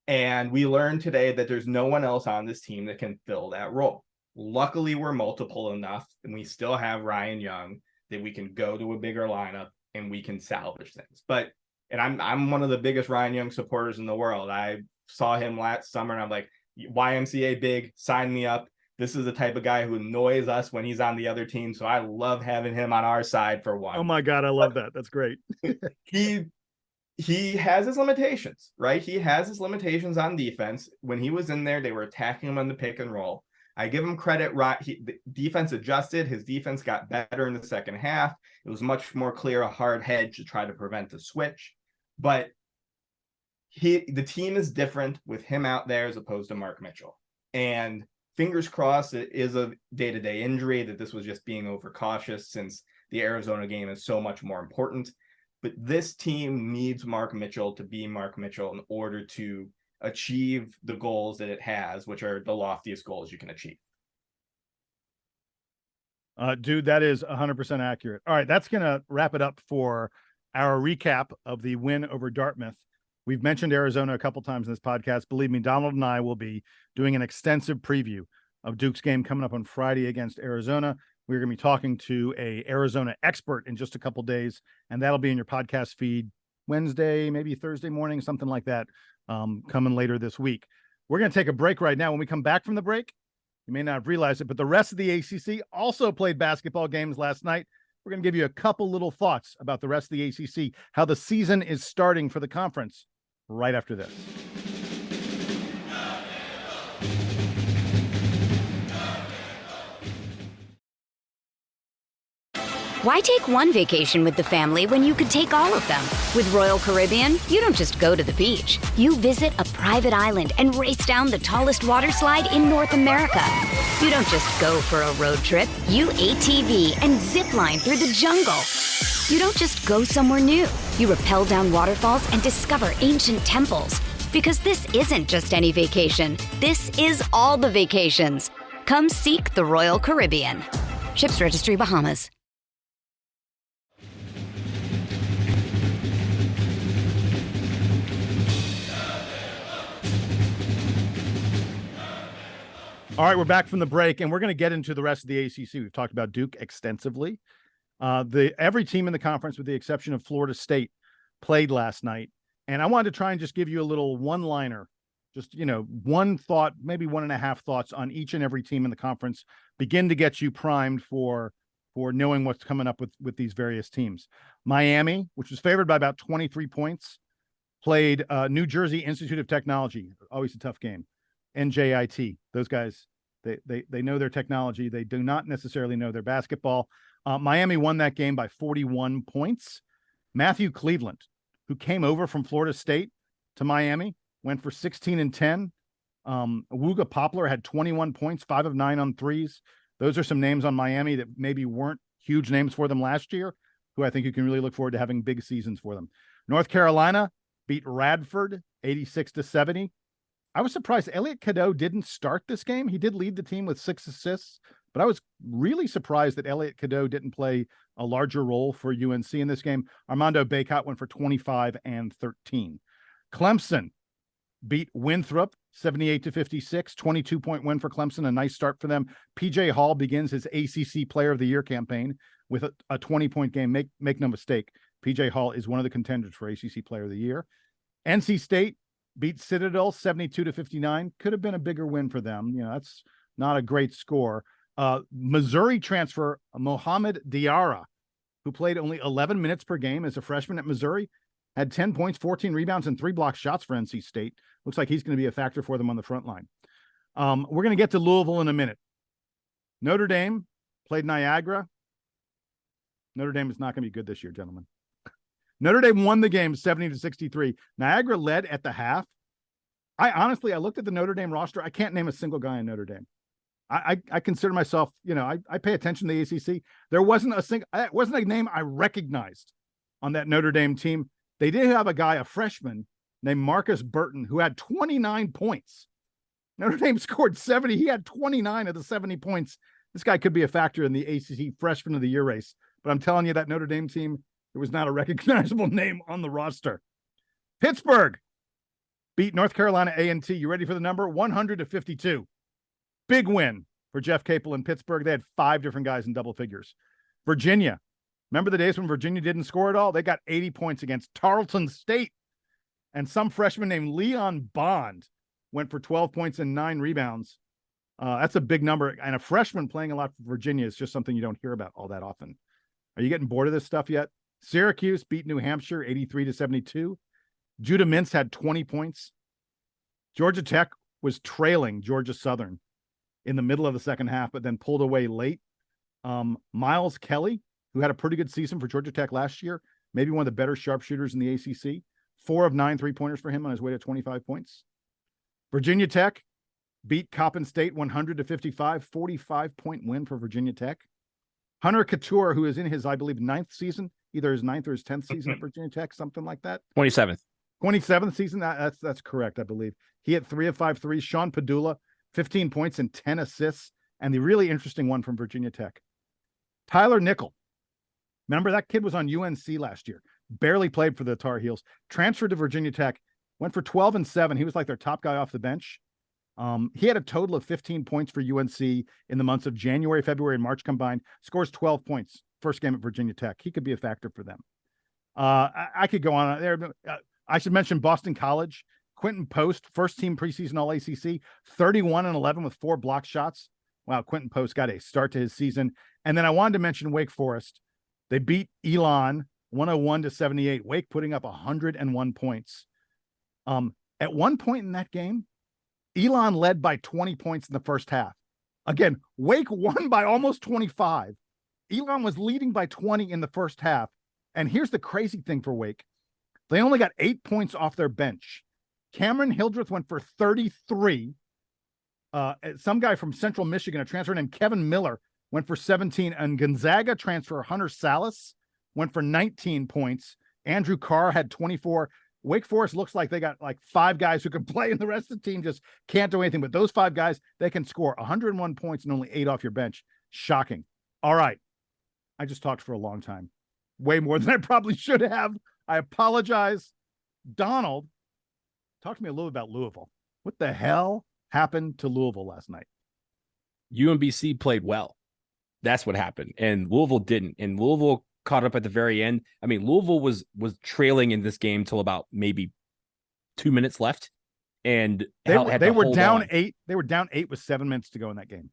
And we learned today that there's no one else on this team that can fill that role. Luckily, we're multiple enough, and we still have Ryan Young, that we can go to a bigger lineup and we can salvage things. And I'm one of the biggest Ryan Young supporters in the world. I saw him last summer, and I'm like, YMCA big, sign me up. This is the type of guy who annoys us when he's on the other team. So I love having him on our side for one. Oh my God, I love that. That's great. He has his limitations, right? He has his limitations on defense. When he was in there, they were attacking him on the pick and roll. I give him credit. The defense adjusted. His defense got better in the second half. It was much more clear, a hard hedge to try to prevent the switch. But the team is different with him out there as opposed to Mark Mitchell. And fingers crossed, it is a day-to-day injury, that this was just being overcautious, since the Arizona game is so much more important. but this team needs Mark Mitchell to be Mark Mitchell in order to achieve the goals that it has, which are the loftiest goals you can achieve. Dude, that is 100% accurate. All right, that's going to wrap it up for our recap of the win over Dartmouth. We've mentioned Arizona a couple times in this podcast. Believe me, Donald and I will be doing an extensive preview of Duke's game coming up on Friday against Arizona. We're going to be talking to a Arizona expert in just a couple days, and that'll be in your podcast feed Wednesday, maybe Thursday morning, something like that, coming later this week. We're going to take a break right now. When we come back from the break, you may not have realized it, but the rest of the ACC also played basketball games last night. We're going to give you a couple little thoughts about the rest of the ACC, how the season is starting for the conference right after this. Why take one vacation with the family when you could take all of them? With Royal Caribbean, you don't just go to the beach. You visit a private island and race down the tallest water slide in North America. You don't just go for a road trip. You ATV and zip line through the jungle. You don't just go somewhere new. You rappel down waterfalls and discover ancient temples. Because this isn't just any vacation. This is all the vacations. Come seek the Royal Caribbean. Ships Registry, Bahamas. All right, we're back from the break, and we're going to get into the rest of the ACC. We've talked about Duke extensively. Every team in the conference, with the exception of Florida State, played last night. And I wanted to try and just give you a little one-liner, just, one thought, maybe 1.5 thoughts on each and every team in the conference, begin to get you primed for knowing what's coming up with these various teams. Miami, which was favored by about 23 points, played New Jersey Institute of Technology, always a tough game. NJIT, those guys, they know their technology. They do not necessarily know their basketball. Miami won that game by 41 points. Matthew Cleveland, who came over from Florida State to Miami, went for 16 and 10. Wooga Poplar had 21 points, 5 of 9 on threes. Those are some names on Miami that maybe weren't huge names for them last year, who I think you can really look forward to having big seasons for them. North Carolina beat Radford 86-70. I was surprised Elliot Cadeau didn't start this game. He did lead the team with 6 assists, but I was really surprised that Elliot Cadeau didn't play a larger role for UNC in this game. Armando Bacot went for 25 and 13. Clemson beat Winthrop 78-56, 22-point win for Clemson, a nice start for them. PJ Hall begins his ACC Player of the Year campaign with a 20-point game. Make no mistake, PJ Hall is one of the contenders for ACC Player of the Year. NC State beat Citadel 72-59. Could have been a bigger win for them. That's not a great score. Missouri transfer Mohamed Diarra, who played only 11 minutes per game as a freshman at Missouri, had 10 points, 14 rebounds, and 3 blocked shots for NC State. Looks like he's going to be a factor for them on the front line. We're going to get to Louisville in a minute. Notre Dame played Niagara. Notre Dame is not going to be good this year, gentlemen. Notre Dame won the game 70-63. Niagara led at the half. I looked at the Notre Dame roster. I can't name a single guy in Notre Dame. I consider myself, I pay attention to the ACC. There wasn't a name I recognized on that Notre Dame team. They did have a freshman named Marcus Burton, who had 29 points. Notre Dame scored 70. He had 29 of the 70 points. This guy could be a factor in the ACC Freshman of the Year race. But I'm telling you, that Notre Dame team, there was not a recognizable name on the roster. Pittsburgh beat North Carolina A&T. You ready for the number? 100-52. Big win for Jeff Capel in Pittsburgh. They had 5 different guys in double figures. Virginia. Remember the days when Virginia didn't score at all? They got 80 points against Tarleton State. And some freshman named Leon Bond went for 12 points and 9 rebounds. That's a big number. And a freshman playing a lot for Virginia is just something you don't hear about all that often. Are you getting bored of this stuff yet? Syracuse beat New Hampshire 83-72. Judah Mintz had 20 points. Georgia Tech was trailing Georgia Southern in the middle of the second half, but then pulled away late. Miles Kelly, who had a pretty good season for Georgia Tech last year, maybe one of the better sharpshooters in the ACC. 4 of 9 3-pointers for him on his way to 25 points. Virginia Tech beat Coppin State 100-55, 45-point win for Virginia Tech. Hunter Couture, who is in his, I believe, 9th season either his 9th or his 10th season at Virginia Tech, something like that. 27th. 27th season. That's correct, I believe. He hit 3 of 5 threes. Sean Padula, 15 points and 10 assists. And the really interesting one from Virginia Tech, Tyler Nickel. Remember, that kid was on UNC last year, barely played for the Tar Heels, transferred to Virginia Tech, went for 12 and 7. He was like their top guy off the bench. He had a total of 15 points for UNC in the months of January, February, and March combined. Scores 12 points. First game at Virginia Tech. He could be a factor for them. I could go on there. I should mention Boston College. Quentin Post, first team preseason All ACC, 31 and 11 with 4 block shots. Wow, Quentin Post got a start to his season. And then I wanted to mention Wake Forest. They beat Elon 101-78. Wake putting up 101 points. At one point in that game, Elon led by 20 points in the first half. Again, Wake won by almost 25. Elon was leading by 20 in the first half. And here's the crazy thing for Wake. They only got 8 points off their bench. Cameron Hildreth went for 33. Some guy from Central Michigan, a transfer named Kevin Miller, went for 17. And Gonzaga transfer Hunter Salas went for 19 points. Andrew Carr had 24. Wake Forest looks like they got like 5 guys who can play, and the rest of the team just can't do anything. But those 5 guys, they can score 101 points and only 8 off your bench. Shocking. All right. I just talked for a long time. Way more than I probably should have. I apologize. Donald, talk to me a little about Louisville. What the hell happened to Louisville last night? UMBC played well. That's what happened. And Louisville didn't. And Louisville caught up at the very end. I mean, Louisville was trailing in this game till about maybe 2 minutes left. And they were down 8. They were down 8 with 7 minutes to go in that game.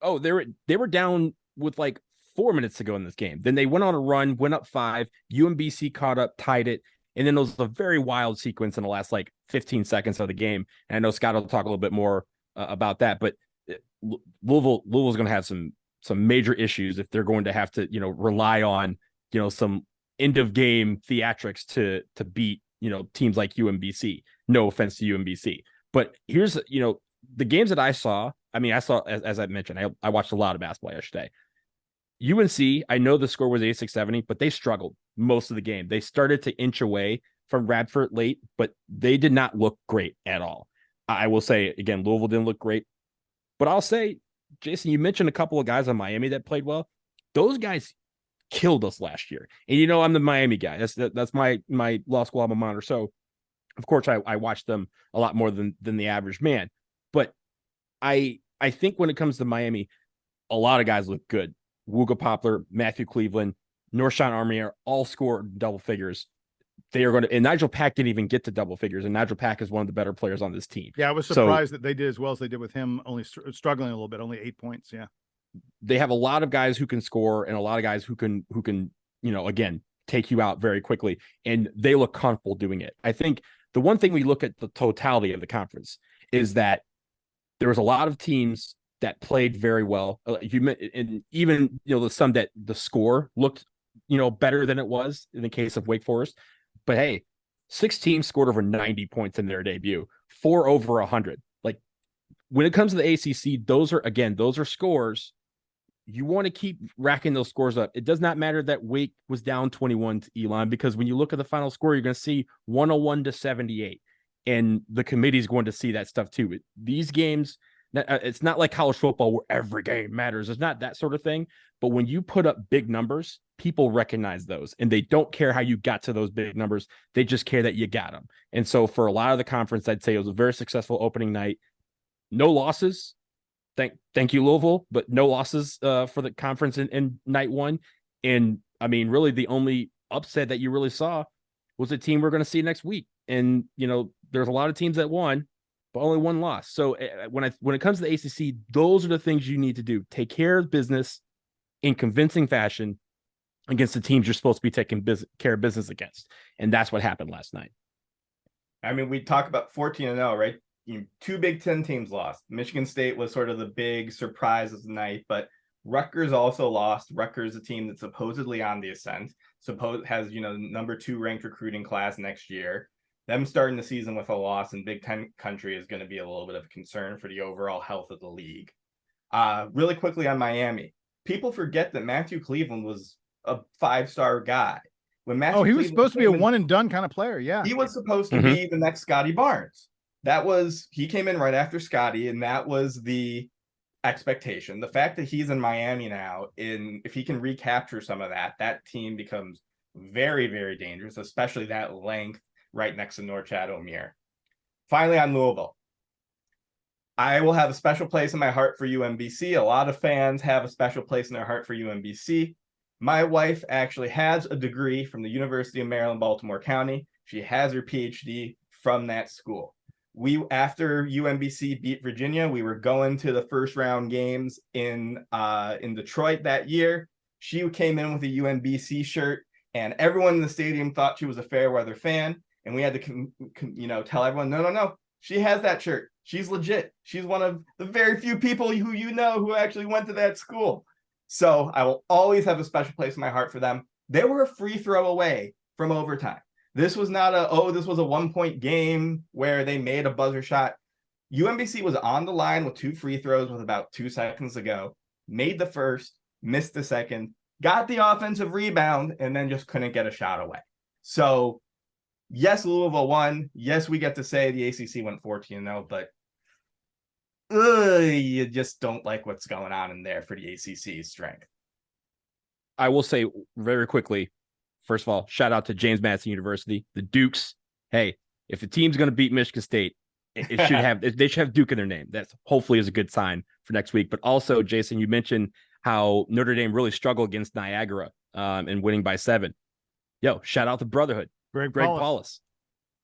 Oh, they were down with like 4 minutes to go in this game. Then they went on a run, went up 5. UMBC caught up, tied it. And then there was a very wild sequence in the last like 15 seconds of the game. And I know Scott will talk a little bit more about that, but Louisville's going to have some major issues if they're going to have to, rely on, some end of game theatrics to beat, teams like UMBC. No offense to UMBC, but here's, the games that I saw. I mean, I saw, as I mentioned, I watched a lot of basketball yesterday. UNC, I know the score was 86-70, but they struggled most of the game. They started to inch away from Radford late, but they did not look great at all. I will say, again, Louisville didn't look great. But I'll say, Jason, you mentioned a couple of guys on Miami that played well. Those guys killed us last year. And I'm the Miami guy. That's my law school alma mater. So, of course, I watch them a lot more than the average man. But I think when it comes to Miami, a lot of guys look good. Wooga Poplar, Matthew Cleveland, Norshawn Armier all scored double figures. They are going to, and Nigel Pack didn't even get to double figures, and Nigel Pack is one of the better players on this team. Yeah, I was surprised that they did as well as they did with him, only struggling a little bit, only 8 points. Yeah. They have a lot of guys who can score and a lot of guys who can, again, take you out very quickly, and they look comfortable doing it. I think the one thing we look at the totality of the conference is that there was a lot of teams that played very well. And even, some that the score looked, better than it was in the case of Wake Forest. But hey, 6 teams scored over 90 points in their debut, 4 over 100. Like, when it comes to the ACC, those are scores. You want to keep racking those scores up. It does not matter that Wake was down 21 to Elon, because when you look at the final score, you're going to see 101-78. And the committee is going to see that stuff too. These games, it's not like college football where every game matters. It's not that sort of thing. But when you put up big numbers, people recognize those, and they don't care how you got to those big numbers. They just care that you got them. And so for a lot of the conference, I'd say it was a very successful opening night. No losses. Thank you, Louisville, but no losses for the conference in night one. And I mean, really the only upset that you really saw was a team we're going to see next week. And, there's a lot of teams that won, but only one loss. So when it comes to the ACC, those are the things you need to do. Take care of business in convincing fashion against the teams you're supposed to be taking care of business against. And that's what happened last night. I mean, we talk about 14-0, right? 2 Big Ten teams lost. Michigan State was sort of the big surprise of the night, but Rutgers also lost. Rutgers, a team that's supposedly on the ascent, has, number 2 ranked recruiting class next year. Them starting the season with a loss in Big Ten country is going to be a little bit of a concern for the overall health of the league. Really quickly on Miami, people forget that Matthew Cleveland was a 5-star guy. When Matthew he was Cleveland supposed to be a came in, one and done kind of player. Yeah. he was supposed to be the next Scotty Barnes. He came in right after Scotty, and that was the expectation. The fact that he's in Miami now, if he can recapture some of that team becomes very, very dangerous, especially that length right next to Norchad Omier. Finally, on Louisville. I will have a special place in my heart for UMBC. A lot of fans have a special place in their heart for UMBC. My wife actually has a degree from the University of Maryland, Baltimore County. She has her PhD from that school. After UMBC beat Virginia, we were going to the first round games in Detroit that year. She came in with a UMBC shirt, and everyone in the stadium thought she was a fair weather fan. And we had to, tell everyone, no, she has that shirt. She's legit. She's one of the very few people who actually went to that school. So I will always have a special place in my heart for them. They were a free throw away from overtime. This was not this was a 1-point game where they made a buzzer shot. UMBC was on the line with 2 free throws with about 2 seconds to go, made the first, missed the second, got the offensive rebound, and then just couldn't get a shot away. So yes, Louisville won. Yes, we get to say the ACC went 14-0, but you just don't like what's going on in there for the ACC's strength. I will say very quickly, first of all, shout out to James Madison University, the Dukes. Hey, if the team's going to beat Michigan State, they should have Duke in their name. That's hopefully is a good sign for next week. But also, Jason, you mentioned how Notre Dame really struggled against Niagara and winning by 7. Shout out to Brotherhood. Greg Paulus,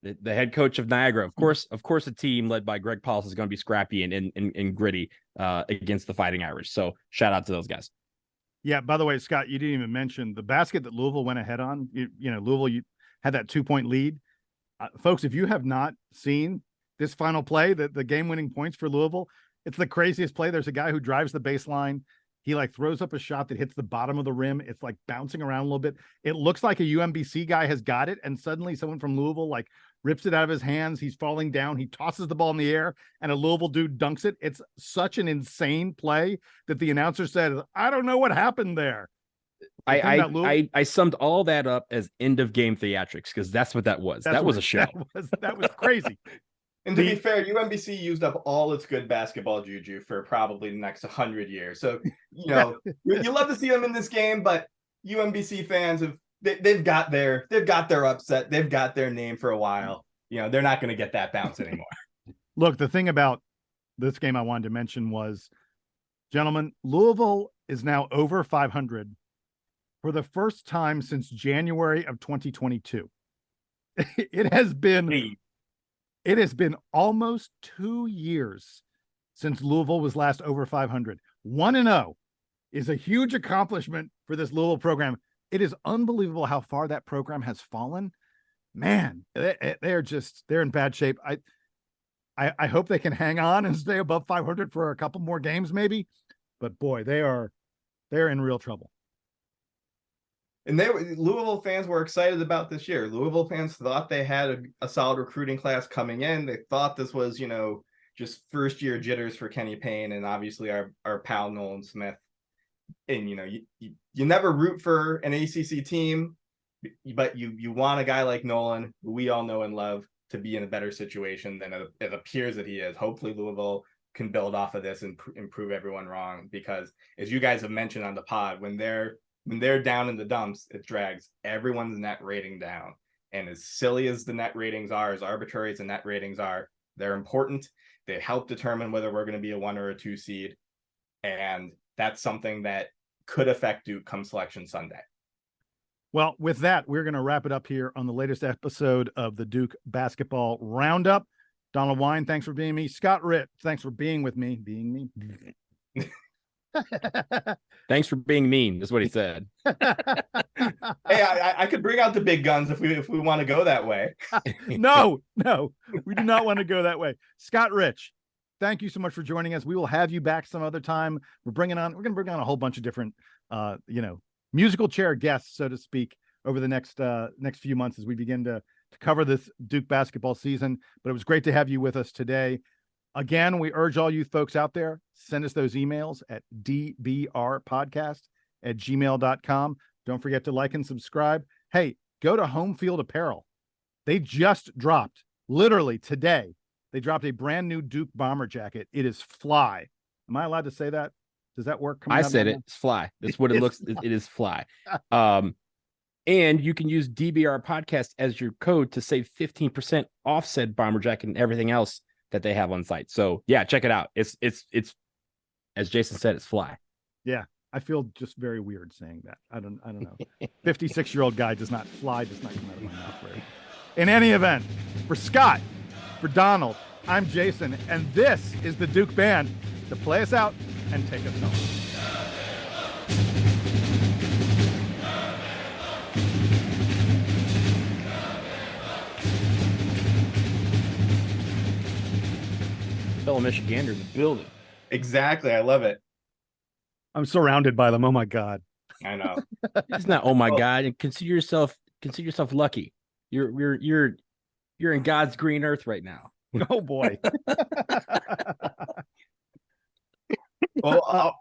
the head coach of Niagara. Of course, a team led by Greg Paulus is going to be scrappy and gritty against the Fighting Irish. So shout out to those guys. Yeah. By the way, Scott, you didn't even mention the basket that Louisville went ahead on. Louisville, you had that 2-point lead. Folks, if you have not seen this final play, the game-winning points for Louisville, it's the craziest play. There's a guy who drives the baseline. He throws up a shot that hits the bottom of the rim. It's bouncing around a little bit. It looks like a UMBC guy has got it. And suddenly someone from Louisville rips it out of his hands. He's falling down. He tosses the ball in the air and a Louisville dude dunks it. It's such an insane play that the announcer said, I don't know what happened there. I summed all that up as end of game theatrics because that's what that was. That was a show. That was crazy. And to be fair, UMBC used up all its good basketball juju for probably the next 100 years. So, you love to see them in this game, but UMBC fans they've got their upset. They've got their name for a while. They're not going to get that bounce anymore. Look, the thing about this game I wanted to mention was, gentlemen, Louisville is now over 500 for the first time since January of 2022. It has been almost 2 years since Louisville was last over 500. 1-0 is a huge accomplishment for this Louisville program. It is unbelievable how far that program has fallen. Man, they're in bad shape. I hope they can hang on and stay above 500 for a couple more games, maybe. But boy, they're in real trouble. And Louisville fans were excited about this year. Louisville fans thought they had a solid recruiting class coming in. They thought this was, just first year jitters for Kenny Payne and obviously our pal Nolan Smith. And you never root for an ACC team, but you want a guy like Nolan, who we all know and love, to be in a better situation than it appears that he is. Hopefully Louisville can build off of this and prove everyone wrong, because as you guys have mentioned on the pod, when they're down in the dumps, it drags everyone's net rating down. And as silly as the net ratings are, as arbitrary as the net ratings are, they're important. They help determine whether we're going to be a 1 or a 2 seed. And that's something that could affect Duke come Selection Sunday. Well, with that, we're going to wrap it up here on the latest episode of the Duke Basketball Roundup. Donald Wine, thanks for being me. Scott Ritt, thanks for being with me. Being me. Thanks for being mean, is what he said. Hey, I could bring out the big guns if we want to go that way. No, we do not want to go that way. Scott Rich, thank you so much for joining us. We will have you back some other time. We're going to bring on a whole bunch of different, musical chair guests, so to speak, over the next few months as we begin to cover this Duke basketball season. But it was great to have you with us today. Again, we urge all you folks out there, send us those emails at dbrpodcast@gmail.com. Don't forget to like and subscribe. Hey, go to Home Field Apparel. They just dropped, literally today, they dropped a brand new Duke bomber jacket. It is fly. Am I allowed to say that? Does that work? I said it. It's fly. That's what it looks. It is fly. And you can use DBR podcast as your code to save 15% off said bomber jacket and everything else that they have on site. So yeah, check it out. It's as Jason said, it's fly. Yeah. I feel just very weird saying that. I don't know. 56-year-old guy does not come out of my mouth. Right? In any event, for Scott, for Donald, I'm Jason, and this is the Duke Band to play us out and take us home. Fellow Michigander in the building. Exactly. I love it. I'm surrounded by them. Oh my God. I know. It's not, oh my God. And consider yourself lucky. You're in God's green earth right now. Oh boy. Well,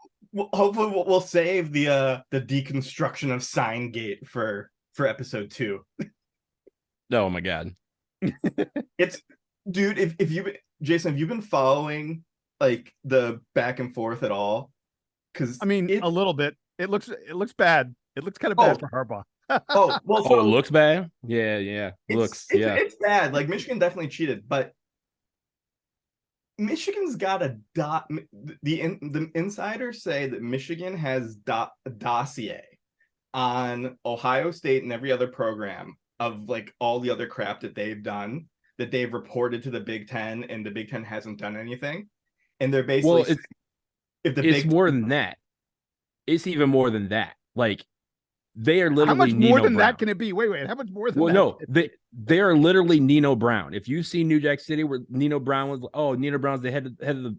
hopefully we'll save the deconstruction of Signgate for episode 2. Oh my God. It's, dude, if you, Jason, have you been following like the back and forth at all? Because I mean, a little bit. It looks bad. It looks kind of bad for Harbaugh. It looks bad. Yeah. It's bad. Like Michigan definitely cheated, but Michigan's got a the insiders say that Michigan has a dossier on Ohio State and every other program of like all the other crap that they've done, that they've reported to the Big Ten, and the Big Ten hasn't done anything. And they're basically it's more than that. It's even more than that. Like they are literally how much Nino more than Brown. that can it be? Wait, how much more than that? Well, no, they are literally Nino Brown. If you see New Jack City where Nino Brown was, Nino Brown's the head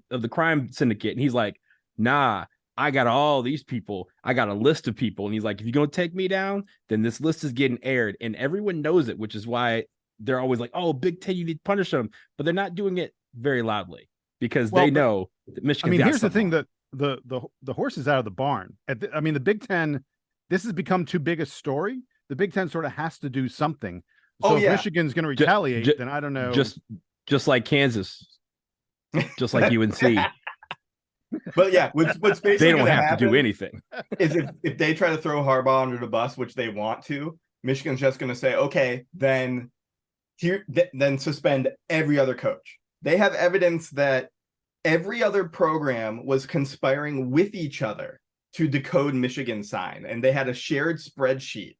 of the crime syndicate, and he's like, nah, I got all these people. I got a list of people, and he's like, if you're gonna take me down, then this list is getting aired, and everyone knows it, which is why they're always like, oh, Big Ten, you need to punish them, but they're not doing it very loudly because they know that Michigan. I mean, here's the thing: that the horse is out of the barn. The Big Ten. This has become too big a story. The Big Ten sort of has to do something. So if Michigan's going to retaliate, then I don't know. Just like Kansas, just like UNC. But yeah, what's basically they don't have to do anything. Is if they try to throw Harbaugh under the bus, which they want to, Michigan's just going to say, okay, then suspend every other coach. They have evidence that every other program was conspiring with each other to decode Michigan sign, and they had a shared spreadsheet.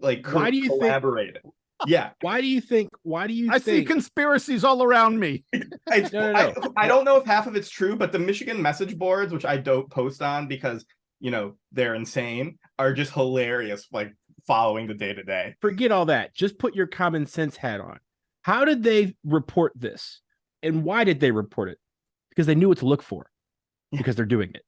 Why do you collaborated? Yeah. Why do you think? I see conspiracies all around me. I don't know if half of it's true, but the Michigan message boards, which I don't post on because they're insane, are just hilarious. Like following the day to day. Forget all that. Just put your common sense hat on. How did they report this, and why did they report it? Because they knew what to look for. Because they're doing it.